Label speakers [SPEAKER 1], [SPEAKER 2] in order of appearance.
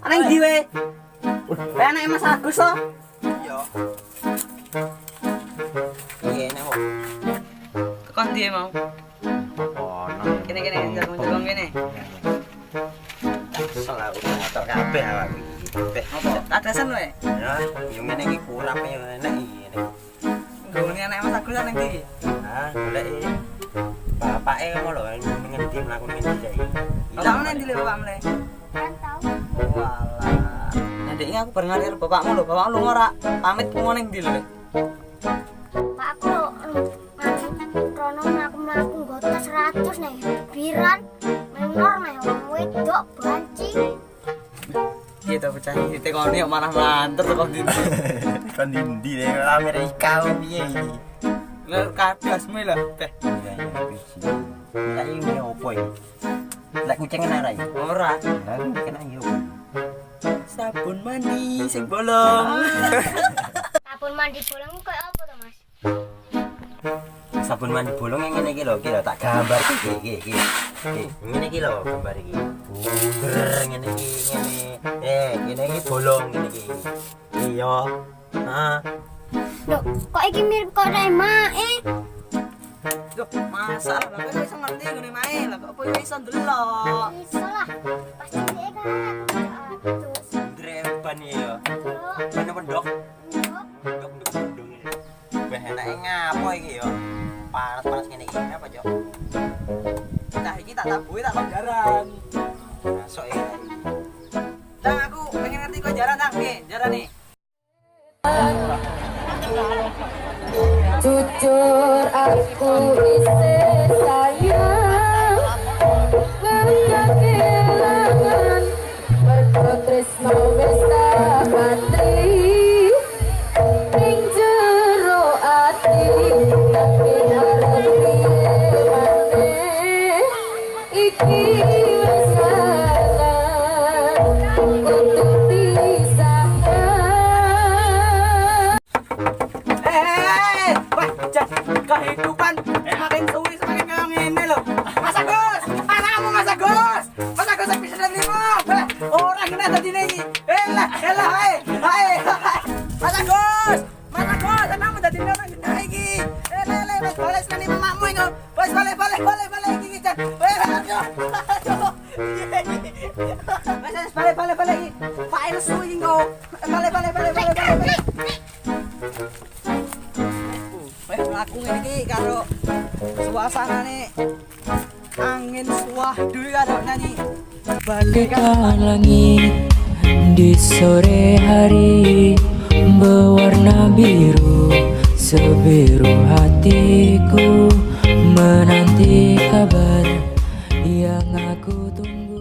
[SPEAKER 1] Aneh ndi we? Enak Mas Agus to.
[SPEAKER 2] Iya. Iya enak kok.
[SPEAKER 1] Tekan ndi mau?
[SPEAKER 2] Ono.
[SPEAKER 1] Kene jagung kene.
[SPEAKER 2] Kesel aku motor kabeh awakku iki.
[SPEAKER 1] Apa? Tadasan we.
[SPEAKER 2] Ya, yo ngene iki kurang yo enak iki ngene.
[SPEAKER 1] Gone anak Mas Agus nang ndi?
[SPEAKER 2] Ah, goleki bapake ngono lho, ning ndi mlaku ning ndi saiki.
[SPEAKER 1] Bapakmu nang ndi le bapakmu le? Walah. Nanti ini aku bareng karo bapakmu lho, bapakmu lunga ora pamit lunga ning ndi lho le?
[SPEAKER 3] Pak aku rono mlaku nggo tas 100 nih. Biran menor meh wong wedok banci.
[SPEAKER 1] Gitu bocah iki tekone kok malah mlanter kok ndi.
[SPEAKER 2] Kan ndi nek Amerika piye iki?
[SPEAKER 1] Lha kadasmu lho, teh.
[SPEAKER 2] Ya ya biji. Lah iki opo iki? Lah kucing enak ra iki?
[SPEAKER 1] Ora.
[SPEAKER 2] Lah kena yo.
[SPEAKER 1] Sabun mandi sing bolong.
[SPEAKER 3] Sabun mandi bolong koyo apa to, Mas?
[SPEAKER 2] Sabun mandi bolong yang ngene iki lho, tak gambar iki. Ngene iki lho gambar iki. Bunder ngene iki ngene. Ngene iki bolong ngene iki. Iya. Nah,
[SPEAKER 3] Loh, kok iki mirip kok mae?
[SPEAKER 1] Loh, masa lah kowe iso ngerti ngene mae lah kok kowe iso ndelok.
[SPEAKER 3] Iso lah. Pasti dhek kan aku atus.
[SPEAKER 2] dreban ya. Mana pendok? Pendok bendung ini. Wah enake ngapo iki ya? Panas-panas ngene iki apa, Cok?
[SPEAKER 1] Nah, iki tak tabuhi tak jaran.
[SPEAKER 2] Masuk ya.
[SPEAKER 1] Tang aku pengen ngerti kok jaran tang nih, jaran nih.
[SPEAKER 4] Jujur aku isi sayang Ngerti kehilangan Berkotresno wis tak pati Ning jero ati Tapi arep piye maneh Iki wis kalah Kudu pisahkan
[SPEAKER 1] Kehidupan makin suwi semakin kayak gini loh. Mas Agus, anakmu Mas Agus. Mas Agus bisa dari lima. Orang kena tadi nih. Hai. Mas Agus, anakmu tadi orang kena lagi. Mas balik sekali mamamu itu. Mas balik gigi kan. Aduh. Mas balik. File suwi kau. Balik. Mlaku ngene iki karo suasanane angin suahdu karo nyanyi
[SPEAKER 4] bagaikan langit di sore hari berwarna biru sebiru hatiku menanti kabar yang aku tunggu.